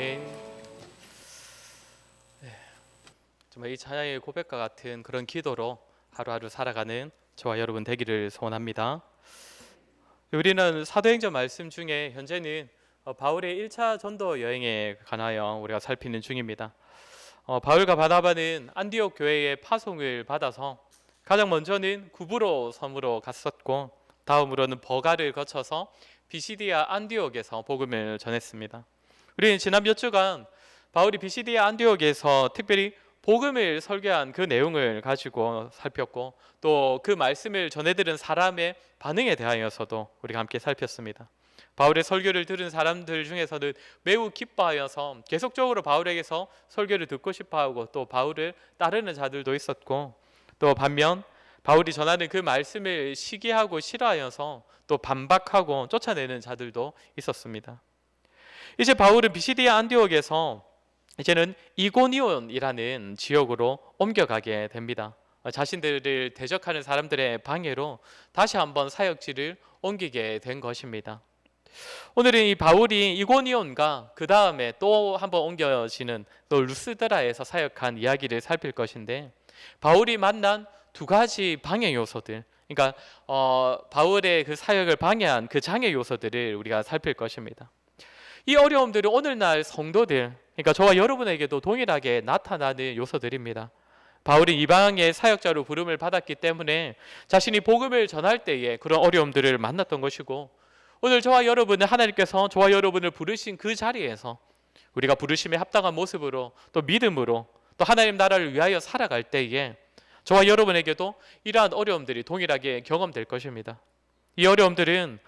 아멘. 정말 이 찬양의 고백과 같은 그런 기도로 하루하루 살아가는 저와 여러분 되기를 소원합니다. 우리는 사도행전 말씀 중에 현재는 바울의 1차 전도 여행에 관하여 우리가 살피는 중입니다. 바울과 바나바는 안디옥 교회의 파송을 받아서 가장 먼저는 구브로 섬으로 갔었고, 다음으로는 버가를 거쳐서 비시디아 안디옥에서 복음을 전했습니다. 우리는 지난 몇 주간 바울이 비시디아 안디옥에서 특별히 복음을 설교한 그 내용을 가지고 살폈고, 또 그 말씀을 전해들은 사람의 반응에 대하여서도 우리가 함께 살폈습니다. 바울의 설교를 들은 사람들 중에서는 매우 기뻐하여서 계속적으로 바울에게서 설교를 듣고 싶어하고, 또 바울을 따르는 자들도 있었고, 또 반면 바울이 전하는 그 말씀을 시기하고 싫어하여서 또 반박하고 쫓아내는 자들도 있었습니다. 이제 바울은 비시디아 안디옥에서 이제는 이고니온이라는 지역으로 옮겨가게 됩니다. 자신들을 대적하는 사람들의 방해로 다시 한번 사역지를 옮기게 된 것입니다. 오늘은 이 바울이 이고니온과 그 다음에 또 한번 옮겨지는 또 루스드라에서 사역한 이야기를 살필 것인데, 바울이 만난 두 가지 방해 요소들, 그러니까 바울의 그 사역을 방해한 그 장애 요소들을 우리가 살필 것입니다. 이 어려움들은 오늘날 성도들, 그러니까 저와 여러분에게도 동일하게 나타나는 요소들입니다. 바울이 이방의 사역자로 부름을 받았기 때문에 자신이 복음을 전할 때에 그런 어려움들을 만났던 것이고, 오늘 저와 여러분은 하나님께서 저와 여러분을 부르신 그 자리에서 우리가 부르심에 합당한 모습으로 또 믿음으로 또 하나님 나라를 위하여 살아갈 때에 저와 여러분에게도 이러한 어려움들이 동일하게 경험될 것입니다. 이 어려움들은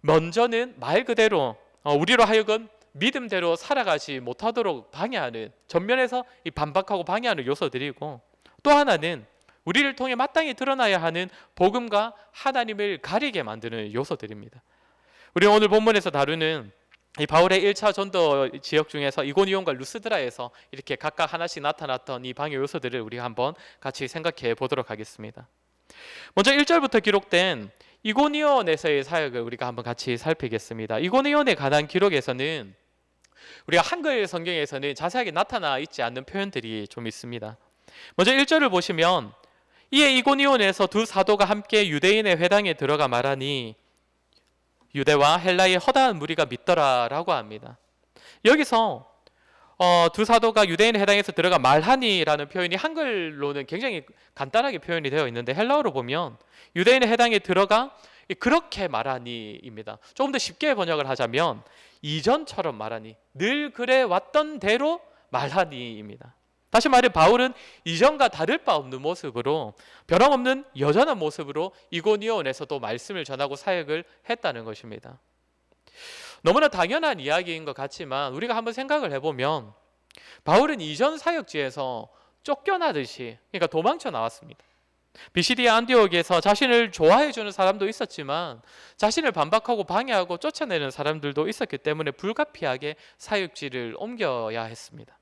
먼저는 말 그대로 우리로 하여금 믿음대로 살아가지 못하도록 방해하는, 전면에서 이 반박하고 방해하는 요소들이고, 또 하나는 우리를 통해 마땅히 드러나야 하는 복음과 하나님을 가리게 만드는 요소들입니다. 우리는 오늘 본문에서 다루는 이 바울의 1차 전도 지역 중에서 이고니온과 루스드라에서 이렇게 각각 하나씩 나타났던 이 방해 요소들을 우리가 한번 같이 생각해 보도록 하겠습니다. 먼저 1절부터 기록된 이고니온에서의 사역을 우리가 한번 같이 살피겠습니다. 이고니온에 관한 기록에서는 우리가 한글 성경에서는 자세하게 나타나 있지 않는 표현들이 좀 있습니다. 먼저 1절을 보시면, 이에 이고니온에서 두 사도가 함께 유대인의 회당에 들어가 말하니 유대와 헬라의 허다한 무리가 믿더라라고 합니다. 여기서 두 사도가 유대인 회당에서 들어가 말하니라는 표현이 한글로는 굉장히 간단하게 표현이 되어 있는데, 헬라어로 보면 유대인의 회당에 들어가 그렇게 말하니입니다. 조금 더 쉽게 번역을 하자면 이전처럼 말하니, 늘 그래 왔던 대로 말하니입니다. 다시 말해 바울은 이전과 다를 바 없는 모습으로, 변함없는 여전한 모습으로 이고니온에서도 말씀을 전하고 사역을 했다는 것입니다. 너무나 당연한 이야기인 것 같지만 우리가 한번 생각을 해보면 바울은 이전 사역지에서 쫓겨나듯이, 그러니까 도망쳐 나왔습니다. 비시디아 안디옥에서 자신을 좋아해주는 사람도 있었지만 자신을 반박하고 방해하고 쫓아내는 사람들도 있었기 때문에 불가피하게 사역지를 옮겨야 했습니다.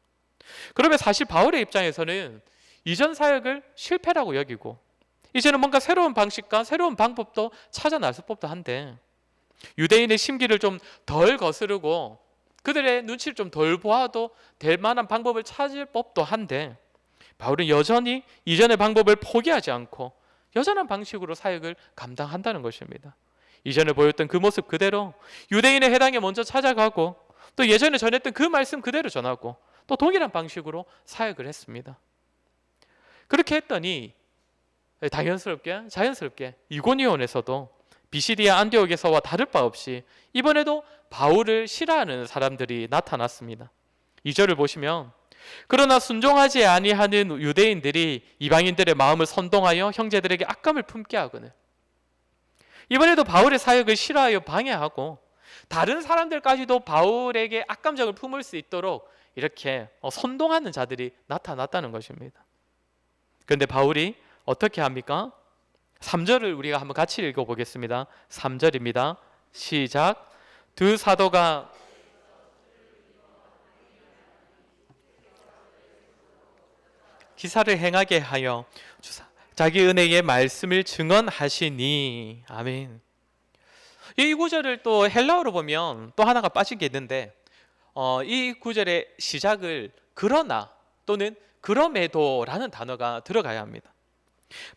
그러면 사실 바울의 입장에서는 이전 사역을 실패라고 여기고, 이제는 뭔가 새로운 방식과 새로운 방법도 찾아 나설 법도 한데, 유대인의 심기를 좀 덜 거스르고 그들의 눈치를 좀 덜 보아도 될 만한 방법을 찾을 법도 한데, 바울은 여전히 이전의 방법을 포기하지 않고 여전한 방식으로 사역을 감당한다는 것입니다. 이전에 보였던 그 모습 그대로 유대인의 회당에 먼저 찾아가고, 또 예전에 전했던 그 말씀 그대로 전하고, 또 동일한 방식으로 사역을 했습니다. 그렇게 했더니 자연스럽게 이고니온에서도 비시디아 안디옥에서와 다를 바 없이 이번에도 바울을 싫어하는 사람들이 나타났습니다. 2절을 보시면, 그러나 순종하지 아니하는 유대인들이 이방인들의 마음을 선동하여 형제들에게 악감을 품게 하거늘. 이번에도 바울의 사역을 싫어하여 방해하고 다른 사람들까지도 바울에게 악감정을 품을 수 있도록 이렇게 선동하는 자들이 나타났다는 것입니다. 그런데 바울이 어떻게 합니까? 3절을 우리가 한번 같이 읽어보겠습니다. 3절입니다. 시작. 두 사도가 기사를 행하게 하여 자기 은혜의 말씀을 증언하시니. 아멘. 이 구절을 또 헬라어로 보면 또 하나가 빠진 게 있는데, 이 구절의 시작을 그러나 또는 그럼에도라는 단어가 들어가야 합니다.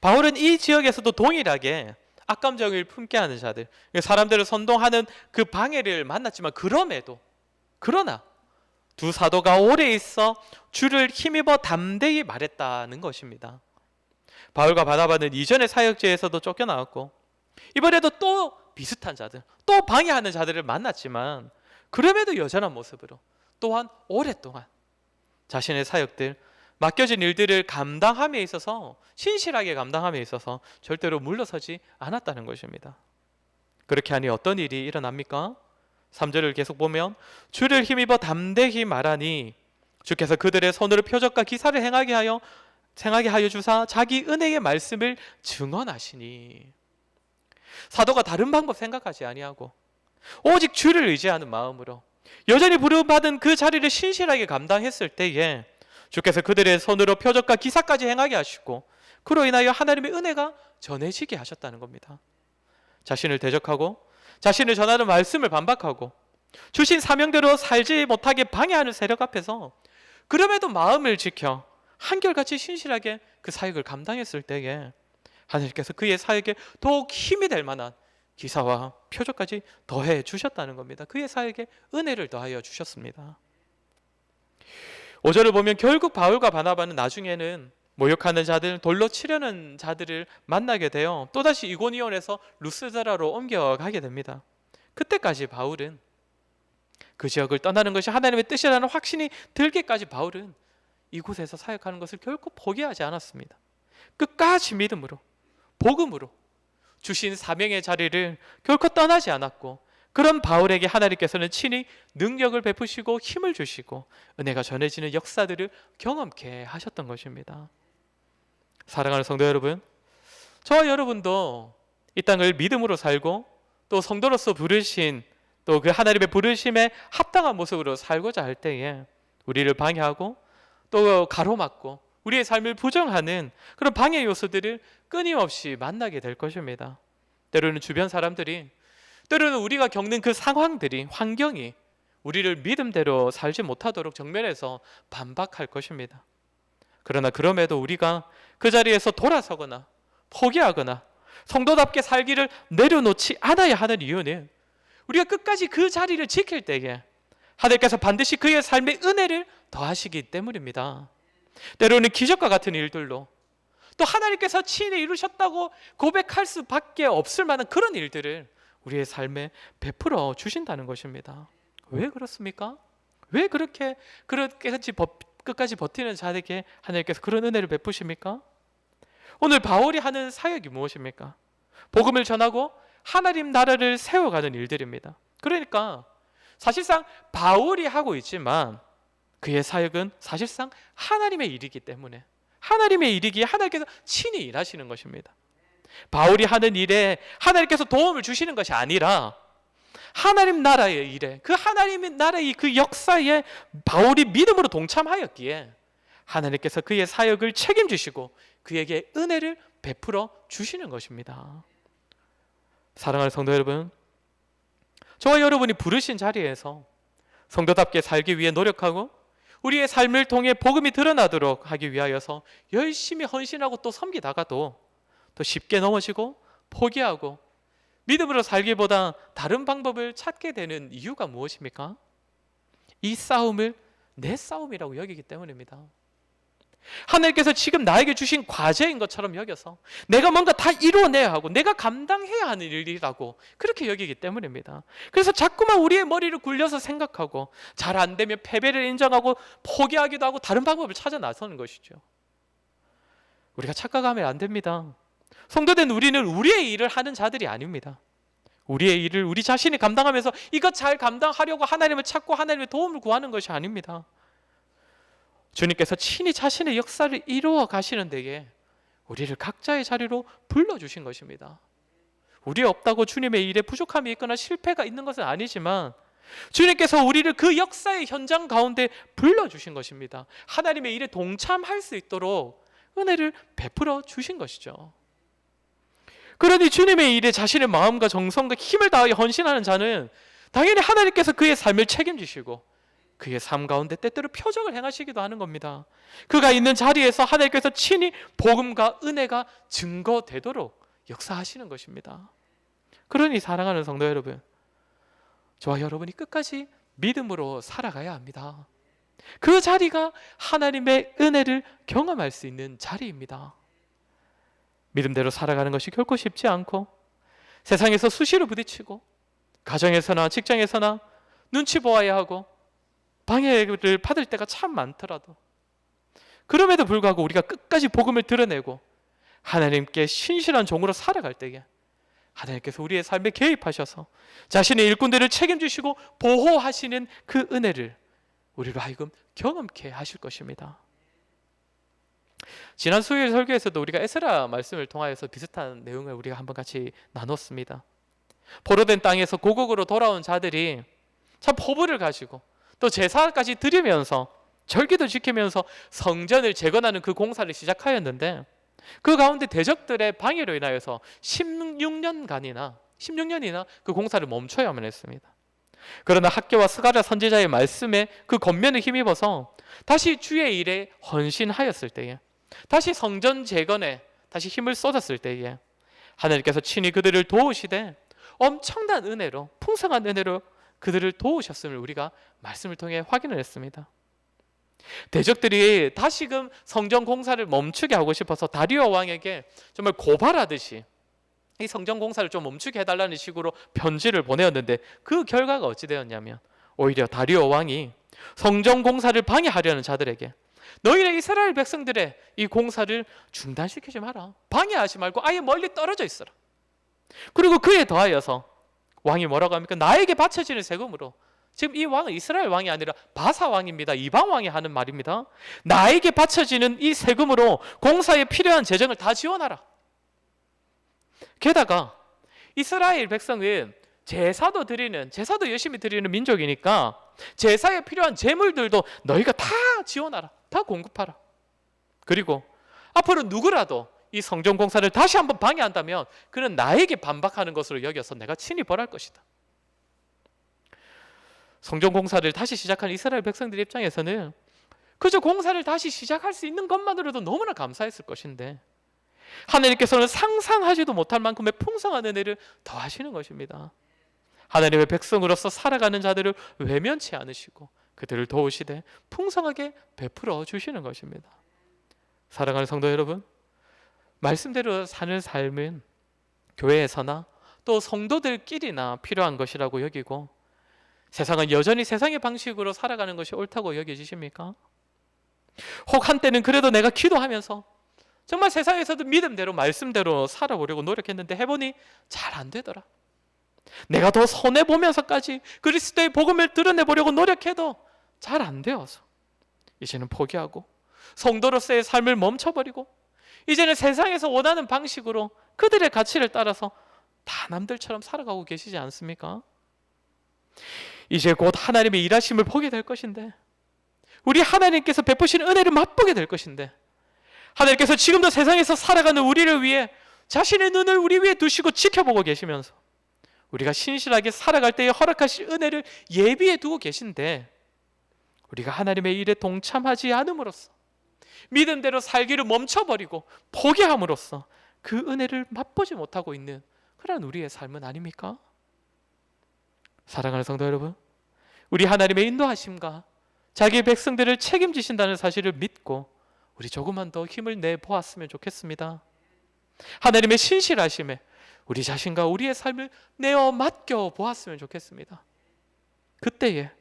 바울은 이 지역에서도 동일하게 악감정을 품게 하는 자들, 사람들을 선동하는 그 방해를 만났지만 그럼에도, 그러나 두 사도가 오래 있어 주를 힘입어 담대히 말했다는 것입니다. 바울과 바나바는 이전의 사역지에서도 쫓겨나왔고 이번에도 또 비슷한 자들, 또 방해하는 자들을 만났지만 그럼에도 여전한 모습으로 또한 오랫동안 자신의 사역들, 맡겨진 일들을 감당함에 있어서, 신실하게 감당함에 있어서 절대로 물러서지 않았다는 것입니다. 그렇게 하니 어떤 일이 일어납니까? 3절을 계속 보면 주를 힘입어 담대히 말하니 주께서 그들의 손으로 표적과 기사를 행하게 하여 주사 자기 은혜의 말씀을 증언하시니. 사도가 다른 방법 생각하지 아니하고 오직 주를 의지하는 마음으로 여전히 부름받은 그 자리를 신실하게 감당했을 때에 주께서 그들의 손으로 표적과 기사까지 행하게 하시고 그로 인하여 하나님의 은혜가 전해지게 하셨다는 겁니다. 자신을 대적하고 자신을 전하는 말씀을 반박하고 주신 사명대로 살지 못하게 방해하는 세력 앞에서 그럼에도 마음을 지켜 한결같이 신실하게 그 사역을 감당했을 때에 하나님께서 그의 사역에 더욱 힘이 될 만한 기사와 표적까지 더해 주셨다는 겁니다. 그의 사역에 은혜를 더하여 주셨습니다. 5절을 보면 결국 바울과 바나바는 나중에는 모욕하는 자들, 돌로 치려는 자들을 만나게 되어 또다시 이고니온에서 루스드라로 옮겨가게 됩니다. 그때까지 바울은 그 지역을 떠나는 것이 하나님의 뜻이라는 확신이 들기까지 바울은 이곳에서 사역하는 것을 결코 포기하지 않았습니다. 끝까지 믿음으로, 복음으로 주신 사명의 자리를 결코 떠나지 않았고 그런 바울에게 하나님께서는 친히 능력을 베푸시고 힘을 주시고 은혜가 전해지는 역사들을 경험케 하셨던 것입니다. 사랑하는 성도 여러분, 저와 여러분도 이 땅을 믿음으로 살고 또 성도로서 부르신 또 그 하나님의 부르심에 합당한 모습으로 살고자 할 때에 우리를 방해하고 또 가로막고 우리의 삶을 부정하는 그런 방해 요소들을 끊임없이 만나게 될 것입니다. 때로는 주변 사람들이, 때로는 우리가 겪는 그 상황들이, 환경이 우리를 믿음대로 살지 못하도록 정면에서 반박할 것입니다. 그러나 그럼에도 우리가 그 자리에서 돌아서거나 포기하거나 성도답게 살기를 내려놓지 않아야 하는 이유는 우리가 끝까지 그 자리를 지킬 때에 하나님께서 반드시 그의 삶의 은혜를 더하시기 때문입니다. 때로는 기적과 같은 일들로 또 하나님께서 친히 이루셨다고 고백할 수밖에 없을 만한 그런 일들을 우리의 삶에 베풀어 주신다는 것입니다. 왜 그렇습니까? 왜 끝까지 버티는 자에게 하나님께서 그런 은혜를 베푸십니까? 오늘 바울이 하는 사역이 무엇입니까? 복음을 전하고 하나님 나라를 세워가는 일들입니다. 그러니까 사실상 바울이 하고 있지만 그의 사역은 사실상 하나님의 일이기 때문에 하나님의 일이기에 하나님께서 친히 일하시는 것입니다. 바울이 하는 일에 하나님께서 도움을 주시는 것이 아니라 하나님 나라의 일에, 그 하나님의 나라의 그 역사에 바울이 믿음으로 동참하였기에 하나님께서 그의 사역을 책임지시고 그에게 은혜를 베풀어 주시는 것입니다. 사랑하는 성도 여러분, 저와 여러분이 부르신 자리에서 성도답게 살기 위해 노력하고 우리의 삶을 통해 복음이 드러나도록 하기 위하여서 열심히 헌신하고 또 섬기다가도 또 쉽게 넘어지고 포기하고 믿음으로 살기보다 다른 방법을 찾게 되는 이유가 무엇입니까? 이 싸움을 내 싸움이라고 여기기 때문입니다. 하나님께서 지금 나에게 주신 과제인 것처럼 여겨서 내가 뭔가 다 이루어내야 하고 내가 감당해야 하는 일이라고 그렇게 여기기 때문입니다. 그래서 자꾸만 우리의 머리를 굴려서 생각하고 잘 안 되면 패배를 인정하고 포기하기도 하고 다른 방법을 찾아 나서는 것이죠. 우리가 착각하면 안 됩니다. 성도된 우리는 우리의 일을 하는 자들이 아닙니다. 우리의 일을 우리 자신이 감당하면서 이것 잘 감당하려고 하나님을 찾고 하나님의 도움을 구하는 것이 아닙니다. 주님께서 친히 자신의 역사를 이루어 가시는 데에 우리를 각자의 자리로 불러주신 것입니다. 우리 없다고 주님의 일에 부족함이 있거나 실패가 있는 것은 아니지만 주님께서 우리를 그 역사의 현장 가운데 불러주신 것입니다. 하나님의 일에 동참할 수 있도록 은혜를 베풀어 주신 것이죠. 그러니 주님의 일에 자신의 마음과 정성과 힘을 다하여 헌신하는 자는 당연히 하나님께서 그의 삶을 책임지시고 그의 삶 가운데 때때로 표적을 행하시기도 하는 겁니다. 그가 있는 자리에서 하나님께서 친히 복음과 은혜가 증거되도록 역사하시는 것입니다. 그러니 사랑하는 성도 여러분, 저와 여러분이 끝까지 믿음으로 살아가야 합니다. 그 자리가 하나님의 은혜를 경험할 수 있는 자리입니다. 믿음대로 살아가는 것이 결코 쉽지 않고 세상에서 수시로 부딪히고 가정에서나 직장에서나 눈치 보아야 하고 방해를 받을 때가 참 많더라도 그럼에도 불구하고 우리가 끝까지 복음을 드러내고 하나님께 신실한 종으로 살아갈 때에 하나님께서 우리의 삶에 개입하셔서 자신의 일꾼들을 책임지시고 보호하시는 그 은혜를 우리로 하여금 경험케 하실 것입니다. 지난 수요일 설교에서도 우리가 에스라 말씀을 통하여서 비슷한 내용을 우리가 한번 같이 나눴습니다. 포로된 땅에서 고국으로 돌아온 자들이 참 포부를 가지고 또 제사까지 드리면서 절기도 지키면서 성전을 재건하는 그 공사를 시작하였는데 그 가운데 대적들의 방해로 인하여서 16년이나 그 공사를 멈춰야만 했습니다. 그러나 학교와 스가랴 선지자의 말씀에 그 권면을 힘입어서 다시 주의 일에 헌신하였을 때에, 다시 성전 재건에 다시 힘을 쏟았을 때에 하나님께서 친히 그들을 도우시되 엄청난 은혜로, 풍성한 은혜로 그들을 도우셨음을 우리가 말씀을 통해 확인을 했습니다. 대적들이 다시금 성전 공사를 멈추게 하고 싶어서 다리오 왕에게 정말 고발하듯이 이 성전 공사를 좀 멈추게 해달라는 식으로 편지를 보내었는데 그 결과가 어찌 되었냐면 오히려 다리오 왕이 성전 공사를 방해하려는 자들에게 너희는 이스라엘 백성들의 이 공사를 중단시키지 마라, 방해하지 말고 아예 멀리 떨어져 있어라. 그리고 그에 더하여서 왕이 뭐라고 합니까? 나에게 바쳐지는 세금으로, 지금 이 왕은 이스라엘 왕이 아니라 바사 왕입니다. 이방 왕이 하는 말입니다. 나에게 바쳐지는 이 세금으로 공사에 필요한 재정을 다 지원하라. 게다가 이스라엘 백성은 제사도 열심히 드리는 민족이니까 제사에 필요한 재물들도 너희가 다 지원하라, 다 공급하라. 그리고 앞으로 누구라도 이 성전 공사를 다시 한번 방해한다면 그는 나에게 반박하는 것으로 여겨서 내가 친히 벌할 것이다. 성전 공사를 다시 시작한 이스라엘 백성들 입장에서는 그저 공사를 다시 시작할 수 있는 것만으로도 너무나 감사했을 것인데 하나님께서는 상상하지도 못할 만큼의 풍성한 은혜를 더하시는 것입니다. 하나님의 백성으로서 살아가는 자들을 외면치 않으시고 그들을 도우시되 풍성하게 베풀어 주시는 것입니다. 사랑하는 성도 여러분, 말씀대로 사는 삶은 교회에서나 또 성도들끼리나 필요한 것이라고 여기고 세상은 여전히 세상의 방식으로 살아가는 것이 옳다고 여겨지십니까? 혹 한때는 그래도 내가 기도하면서 정말 세상에서도 믿음대로 말씀대로 살아보려고 노력했는데 해보니 잘 안 되더라. 내가 더 손해보면서까지 그리스도의 복음을 드러내보려고 노력해도 잘 안 되어서 이제는 포기하고 성도로서의 삶을 멈춰버리고 이제는 세상에서 원하는 방식으로 그들의 가치를 따라서 다 남들처럼 살아가고 계시지 않습니까? 이제 곧 하나님의 일하심을 보게 될 것인데, 우리 하나님께서 베푸시는 은혜를 맛보게 될 것인데, 하나님께서 지금도 세상에서 살아가는 우리를 위해 자신의 눈을 우리 위에 두시고 지켜보고 계시면서 우리가 신실하게 살아갈 때에 허락하실 은혜를 예비해 두고 계신데 우리가 하나님의 일에 동참하지 않음으로써 믿음대로 살기를 멈춰버리고 포기함으로써 그 은혜를 맛보지 못하고 있는 그런 우리의 삶은 아닙니까? 사랑하는 성도 여러분, 우리 하나님의 인도하심과 자기의 백성들을 책임지신다는 사실을 믿고 우리 조금만 더 힘을 내보았으면 좋겠습니다. 하나님의 신실하심에 우리 자신과 우리의 삶을 내어 맡겨 보았으면 좋겠습니다. 그때에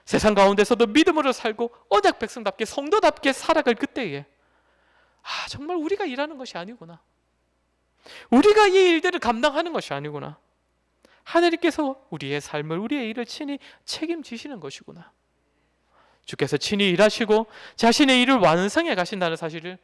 세상 가운데서도 믿음으로 살고 언약 백성답게 성도답게 살아갈 그때에 정말 우리가 일하는 것이 아니구나, 우리가 이 일들을 감당하는 것이 아니구나, 하나님께서 우리의 삶을, 우리의 일을 친히 책임지시는 것이구나, 주께서 친히 일하시고 자신의 일을 완성해 가신다는 사실을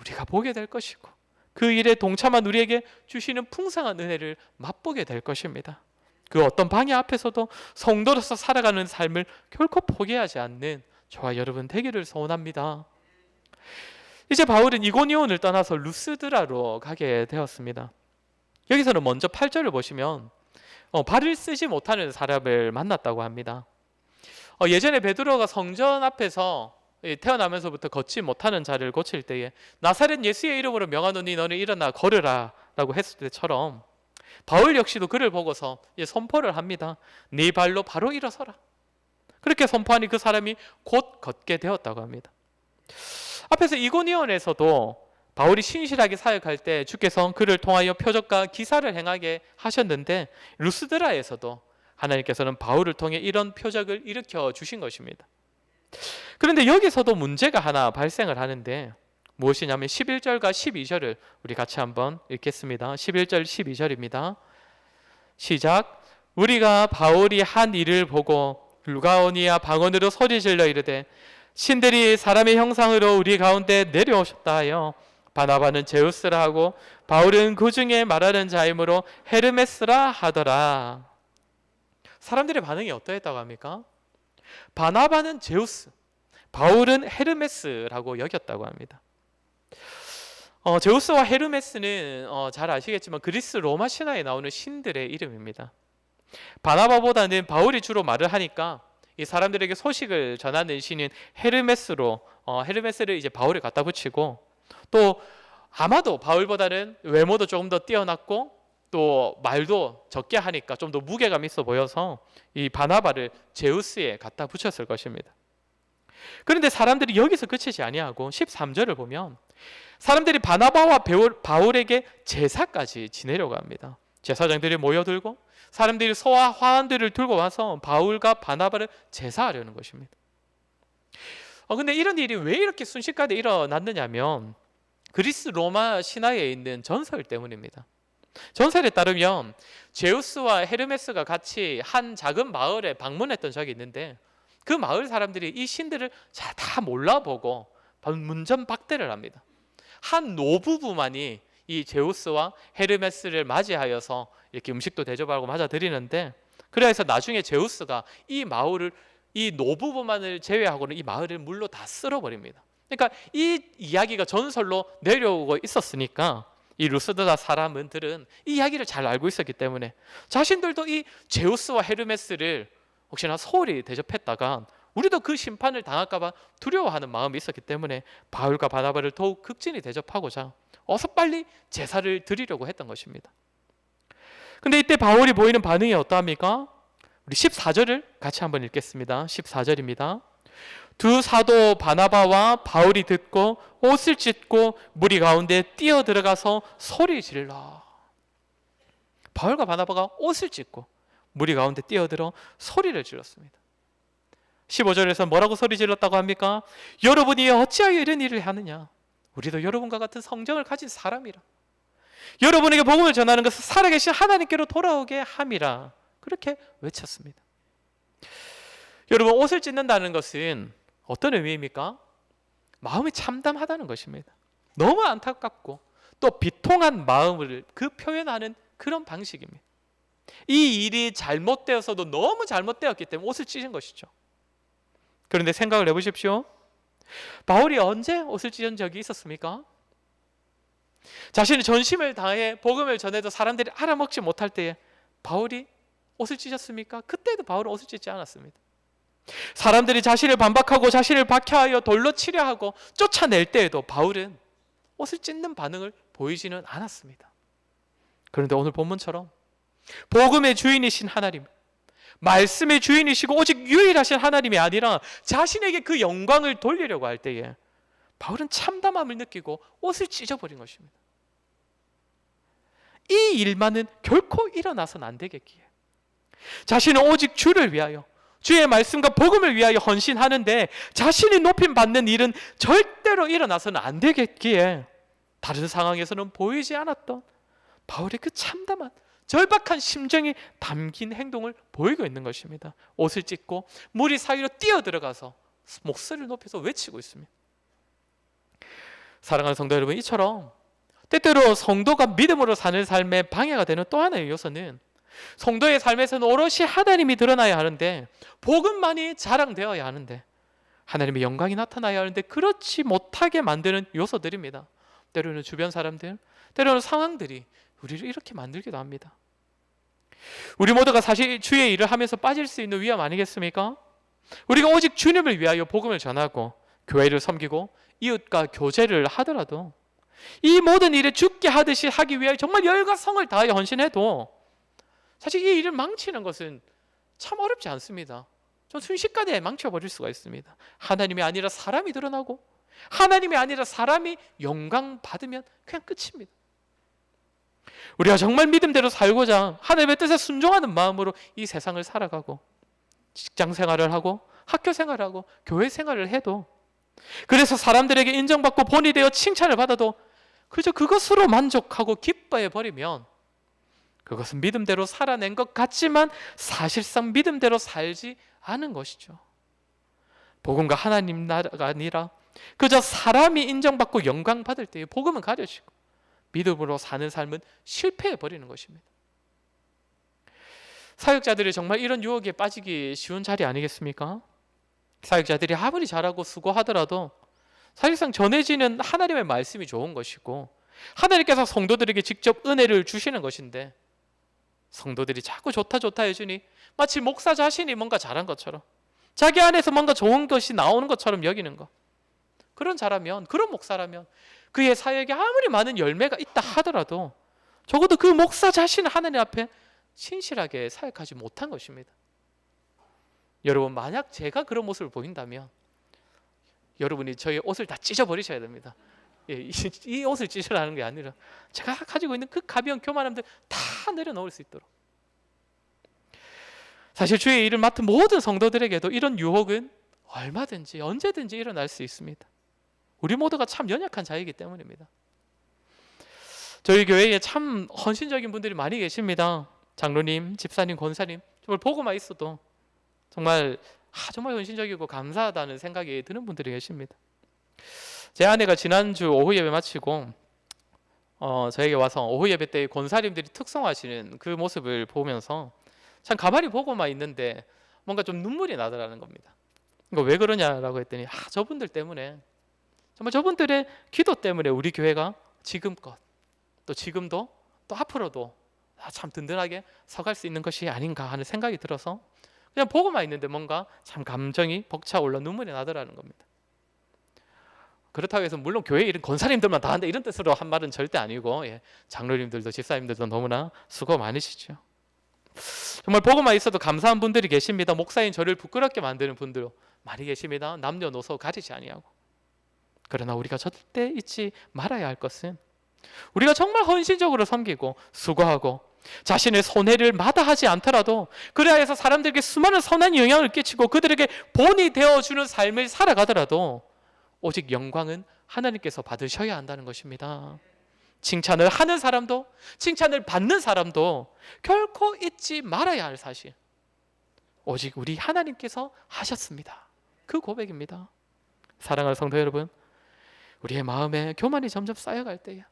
우리가 보게 될 것이고 그 일에 동참한 우리에게 주시는 풍성한 은혜를 맛보게 될 것입니다. 그 어떤 방해 앞에서도 성도로서 살아가는 삶을 결코 포기하지 않는 저와 여러분 되기를 소원합니다. 이제 바울은 이고니온을 떠나서 루스드라로 가게 되었습니다. 여기서는 먼저 8절을 보시면 발을 쓰지 못하는 사람을 만났다고 합니다. 예전에 베드로가 성전 앞에서 태어나면서부터 걷지 못하는 자를 고칠 때에 나사렛 예수의 이름으로 명하노니 너는 일어나 걸으라 라고 했을 때처럼 바울 역시도 그를 보고서 선포를 합니다. 네 발로 바로 일어서라. 그렇게 선포하니 그 사람이 곧 걷게 되었다고 합니다. 앞에서 이고니온에서도 바울이 신실하게 사역할 때 주께서 그를 통하여 표적과 기사를 행하게 하셨는데 루스드라에서도 하나님께서는 바울을 통해 이런 표적을 일으켜 주신 것입니다. 그런데 여기서도 문제가 하나 발생을 하는데 무엇이냐면 11절과 12절을 우리 같이 한번 읽겠습니다. 11절 12절입니다. 시작. 우리가 바울이 한 일을 보고 루가오니아 방언으로 소리질러 이르되 신들이 사람의 형상으로 우리 가운데 내려오셨다 하여 바나바는 제우스라 하고 바울은 그 중에 말하는 자이므로 헤르메스라 하더라. 사람들의 반응이 어떠했다고 합니까? 바나바는 제우스, 바울은 헤르메스라고 여겼다고 합니다. 제우스와 헤르메스는 잘 아시겠지만 그리스 로마 신화에 나오는 신들의 이름입니다. 바나바보다는 바울이 주로 말을 하니까 이 사람들에게 소식을 전하는 신인 헤르메스로 헤르메스를 이제 바울에 갖다 붙이고, 또 아마도 바울보다는 외모도 조금 더 뛰어났고 또 말도 적게 하니까 좀 더 무게감 있어 보여서 이 바나바를 제우스에 갖다 붙였을 것입니다. 그런데 사람들이 여기서 그치지 아니하고 13절을 보면 사람들이 바나바와 바울에게 제사까지 지내려고 합니다. 제사장들이 모여들고 사람들이 소와 화환들을 들고 와서 바울과 바나바를 제사하려는 것입니다. 근데 이런 일이 왜 이렇게 순식간에 일어났느냐면 그리스 로마 신화에 있는 전설 때문입니다. 전설에 따르면 제우스와 헤르메스가 같이 한 작은 마을에 방문했던 적이 있는데 그 마을 사람들이 이 신들을 잘 다 몰라보고 문전박대를 합니다. 한 노부부만이 이 제우스와 헤르메스를 맞이하여서 이렇게 음식도 대접하고 맞아들이는데, 그래서 나중에 제우스가 이 마을을, 이 노부부만을 제외하고는 이 마을을 물로 다 쓸어버립니다. 그러니까 이 이야기가 전설로 내려오고 있었으니까 이 루스드라 사람들은 이 이야기를 잘 알고 있었기 때문에 자신들도 이 제우스와 헤르메스를 혹시나 소홀히 대접했다가 우리도 그 심판을 당할까 봐 두려워하는 마음이 있었기 때문에 바울과 바나바를 더욱 극진히 대접하고자 어서 빨리 제사를 드리려고 했던 것입니다. 근데 이때 바울이 보이는 반응이 어떠합니까? 우리 14절을 같이 한번 읽겠습니다. 14절입니다. 두 사도 바나바와 바울이 듣고 옷을 찢고 무리 가운데 뛰어들어가서 소리 질러. 바울과 바나바가 옷을 찢고 무리 가운데 뛰어들어 소리를 질렀습니다. 15절에서 뭐라고 소리 질렀다고 합니까? 여러분이 어찌하여 이런 일을 하느냐? 우리도 여러분과 같은 성정을 가진 사람이라. 여러분에게 복음을 전하는 것은 살아계신 하나님께로 돌아오게 함이라. 그렇게 외쳤습니다. 여러분, 옷을 찢는다는 것은 어떤 의미입니까? 마음이 참담하다는 것입니다. 너무 안타깝고 또 비통한 마음을 표현하는 그런 방식입니다. 이 일이 잘못되어서도 너무 잘못되었기 때문에 옷을 찢은 것이죠. 그런데 생각을 해보십시오. 바울이 언제 옷을 찢은 적이 있었습니까? 자신이 전심을 다해 복음을 전해도 사람들이 알아먹지 못할 때에 바울이 옷을 찢었습니까? 그때도 바울은 옷을 찢지 않았습니다. 사람들이 자신을 반박하고 자신을 박해하여 돌로 치려 하고 쫓아낼 때에도 바울은 옷을 찢는 반응을 보이지는 않았습니다. 그런데 오늘 본문처럼 복음의 주인이신 하나님, 말씀의 주인이시고 오직 유일하신 하나님이 아니라 자신에게 그 영광을 돌리려고 할 때에 바울은 참담함을 느끼고 옷을 찢어버린 것입니다. 이 일만은 결코 일어나서는 안 되겠기에 자신은 오직 주를 위하여, 주의 말씀과 복음을 위하여 헌신하는데 자신이 높임 받는 일은 절대로 일어나서는 안 되겠기에 다른 상황에서는 보이지 않았던 바울의 그 참담한 절박한 심정이 담긴 행동을 보이고 있는 것입니다. 옷을 찢고 무리 사이로 뛰어들어가서 목소리를 높여서 외치고 있습니다. 사랑하는 성도 여러분, 이처럼 때때로 성도가 믿음으로 사는 삶에 방해가 되는 또 하나의 요소는 성도의 삶에서는 오롯이 하나님이 드러나야 하는데, 복음만이 자랑되어야 하는데, 하나님의 영광이 나타나야 하는데 그렇지 못하게 만드는 요소들입니다. 때로는 주변 사람들, 때로는 상황들이 우리를 이렇게 만들기도 합니다. 우리 모두가 사실 주의 일을 하면서 빠질 수 있는 위험 아니겠습니까? 우리가 오직 주님을 위하여 복음을 전하고 교회를 섬기고 이웃과 교제를 하더라도 이 모든 일에 죽게 하듯이 하기 위하여 정말 열과 성을 다하여 헌신해도 사실 이 일을 망치는 것은 참 어렵지 않습니다. 좀 순식간에 망쳐버릴 수가 있습니다. 하나님이 아니라 사람이 드러나고 하나님이 아니라 사람이 영광 받으면 그냥 끝입니다. 우리가 정말 믿음대로 살고자 하나님의 뜻에 순종하는 마음으로 이 세상을 살아가고 직장 생활을 하고 학교 생활을 하고 교회 생활을 해도, 그래서 사람들에게 인정받고 본이 되어 칭찬을 받아도 그저 그것으로 만족하고 기뻐해 버리면 그것은 믿음대로 살아낸 것 같지만 사실상 믿음대로 살지 않은 것이죠. 복음과 하나님 나라가 아니라 그저 사람이 인정받고 영광 받을 때에 복음은 가려지고 믿음으로 사는 삶은 실패해 버리는 것입니다. 사역자들이 정말 이런 유혹에 빠지기 쉬운 자리 아니겠습니까? 사역자들이 아무리 잘하고 수고하더라도 사실상 전해지는 하나님의 말씀이 좋은 것이고 하나님께서 성도들에게 직접 은혜를 주시는 것인데, 성도들이 자꾸 좋다 해주니 마치 목사 자신이 뭔가 잘한 것처럼 자기 안에서 뭔가 좋은 것이 나오는 것처럼 여기는 것, 그런 자라면, 그런 목사라면 그의 사역에 아무리 많은 열매가 있다 하더라도 적어도 그 목사 자신은 하나님 앞에 신실하게 사역하지 못한 것입니다. 여러분, 만약 제가 그런 모습을 보인다면 여러분이 저의 옷을 다 찢어버리셔야 됩니다. 이 옷을 찢으라는 게 아니라 제가 가지고 있는 그 가벼운 교만함들 다 내려놓을 수 있도록. 사실 주의 일을 맡은 모든 성도들에게도 이런 유혹은 얼마든지 언제든지 일어날 수 있습니다. 우리 모두가 참 연약한 자이기 때문입니다. 저희 교회에 참 헌신적인 분들이 많이 계십니다. 장로님, 집사님, 권사님, 정말 보고만 있어도 정말 헌신적이고 감사하다는 생각이 드는 분들이 계십니다. 제 아내가 지난주 오후 예배 마치고 저에게 와서 오후 예배 때 권사님들이 특성하시는 그 모습을 보면서 참 가만히 보고만 있는데 뭔가 좀 눈물이 나더라는 겁니다. 이거 왜 그러냐라고 했더니 저분들 때문에, 정말 저분들의 기도 때문에 우리 교회가 지금껏 또 지금도 또 앞으로도 참 든든하게 서갈 수 있는 것이 아닌가 하는 생각이 들어서 그냥 보고만 있는데 뭔가 참 감정이 벅차올라 눈물이 나더라는 겁니다. 그렇다고 해서 물론 교회 일은 권사님들만 다 한다 이런 뜻으로 한 말은 절대 아니고, 장로님들도 집사님들도 너무나 수고 많으시죠. 정말 보고만 있어도 감사한 분들이 계십니다. 목사인 저를 부끄럽게 만드는 분들 많이 계십니다. 남녀노소 가리지 아니하고. 그러나 우리가 절대 잊지 말아야 할 것은 우리가 정말 헌신적으로 섬기고 수고하고 자신의 손해를 마다하지 않더라도 그래야 해서 사람들에게 수많은 선한 영향을 끼치고 그들에게 본이 되어주는 삶을 살아가더라도 오직 영광은 하나님께서 받으셔야 한다는 것입니다. 칭찬을 하는 사람도 칭찬을 받는 사람도 결코 잊지 말아야 할 사실, 오직 우리 하나님께서 하셨습니다. 그 고백입니다. 사랑하는 성도 여러분, 우리의 마음에 교만이 점점 쌓여갈 때에,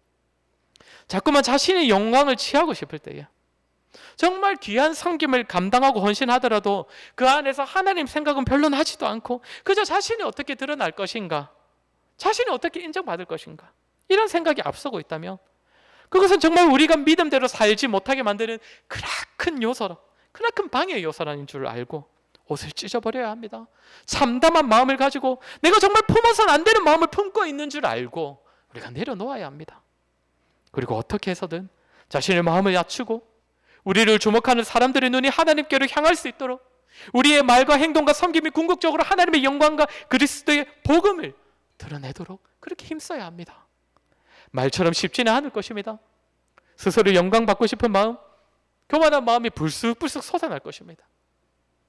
자꾸만 자신의 영광을 취하고 싶을 때에, 정말 귀한 섬김을 감당하고 헌신하더라도 그 안에서 하나님 생각은 별로 나지도 않고 그저 자신이 어떻게 드러날 것인가, 자신이 어떻게 인정받을 것인가, 이런 생각이 앞서고 있다면 그것은 정말 우리가 믿음대로 살지 못하게 만드는 크나큰 요소라, 크나큰 방해의 요소라는 줄 알고 옷을 찢어버려야 합니다. 참담한 마음을 가지고 내가 정말 품어서는 안 되는 마음을 품고 있는 줄 알고 우리가 내려놓아야 합니다. 그리고 어떻게 해서든 자신의 마음을 낮추고 우리를 주목하는 사람들의 눈이 하나님께로 향할 수 있도록 우리의 말과 행동과 섬김이 궁극적으로 하나님의 영광과 그리스도의 복음을 드러내도록 그렇게 힘써야 합니다. 말처럼 쉽지는 않을 것입니다. 스스로 영광받고 싶은 마음, 교만한 마음이 불쑥불쑥 솟아날 것입니다.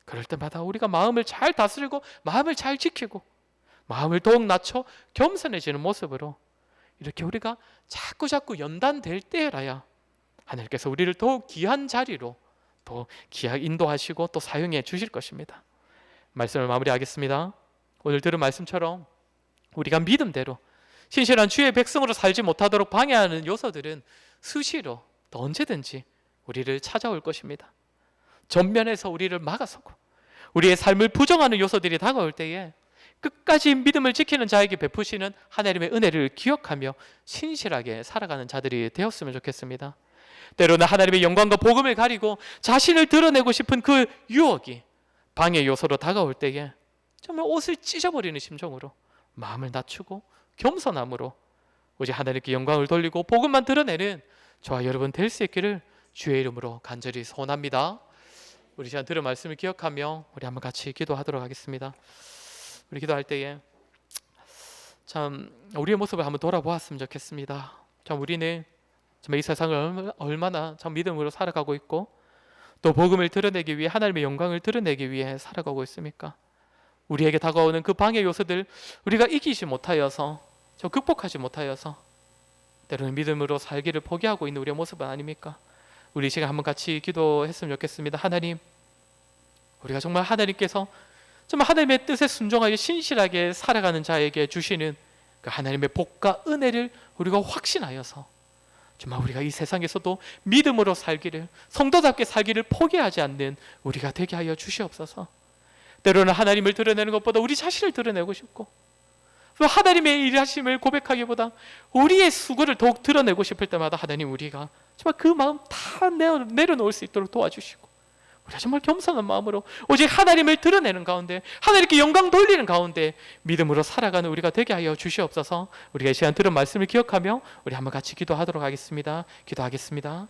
그럴 때마다 우리가 마음을 잘 다스리고 마음을 잘 지키고 마음을 더욱 낮춰 겸손해지는 모습으로 이렇게 우리가 자꾸 연단될 때라야 하나님께서 우리를 더욱 귀한 자리로 더 귀하게 인도하시고 또 사용해 주실 것입니다. 말씀을 마무리하겠습니다. 오늘 들은 말씀처럼 우리가 믿음대로 신실한 주의 백성으로 살지 못하도록 방해하는 요소들은 수시로 또 언제든지 우리를 찾아올 것입니다. 전면에서 우리를 막아서고 우리의 삶을 부정하는 요소들이 다가올 때에 끝까지 믿음을 지키는 자에게 베푸시는 하나님의 은혜를 기억하며 신실하게 살아가는 자들이 되었으면 좋겠습니다. 때로는 하나님의 영광과 복음을 가리고 자신을 드러내고 싶은 그 유혹이 방해 요소로 다가올 때에 정말 옷을 찢어버리는 심정으로 마음을 낮추고 겸손함으로 오직 하나님께 영광을 돌리고 복음만 드러내는 저와 여러분 될 수 있기를 주의 이름으로 간절히 소원합니다. 우리 시간 들은 말씀을 기억하며 우리 한번 같이 기도하도록 하겠습니다. 우리 기도할 때에 참 우리의 모습을 한번 돌아보았으면 좋겠습니다. 참 우리는 정말 이 세상을 얼마나 참 믿음으로 살아가고 있고 또 복음을 드러내기 위해 하나님의 영광을 드러내기 위해 살아가고 있습니까? 우리에게 다가오는 그 방해 요소들 우리가 이기지 못하여서 극복하지 못하여서 때로는 믿음으로 살기를 포기하고 있는 우리의 모습은 아닙니까? 우리 이 시간 한번 같이 기도했으면 좋겠습니다. 하나님, 우리가 정말 하나님께서 정말 하나님의 뜻에 순종하여 신실하게 살아가는 자에게 주시는 그 하나님의 복과 은혜를 우리가 확신하여서 정말 우리가 이 세상에서도 믿음으로 살기를, 성도답게 살기를 포기하지 않는 우리가 되게 하여 주시옵소서. 때로는 하나님을 드러내는 것보다 우리 자신을 드러내고 싶고 또 하나님의 일하심을 고백하기보다 우리의 수고를 더욱 드러내고 싶을 때마다 하나님 우리가 정말 그 마음 다 내려놓을 수 있도록 도와주시고 우리가 정말 겸손한 마음으로 오직 하나님을 드러내는 가운데 하나님께 영광 돌리는 가운데 믿음으로 살아가는 우리가 되게 하여 주시옵소서. 우리가 이 시간 들은 말씀을 기억하며 우리 한번 같이 기도하도록 하겠습니다. 기도하겠습니다.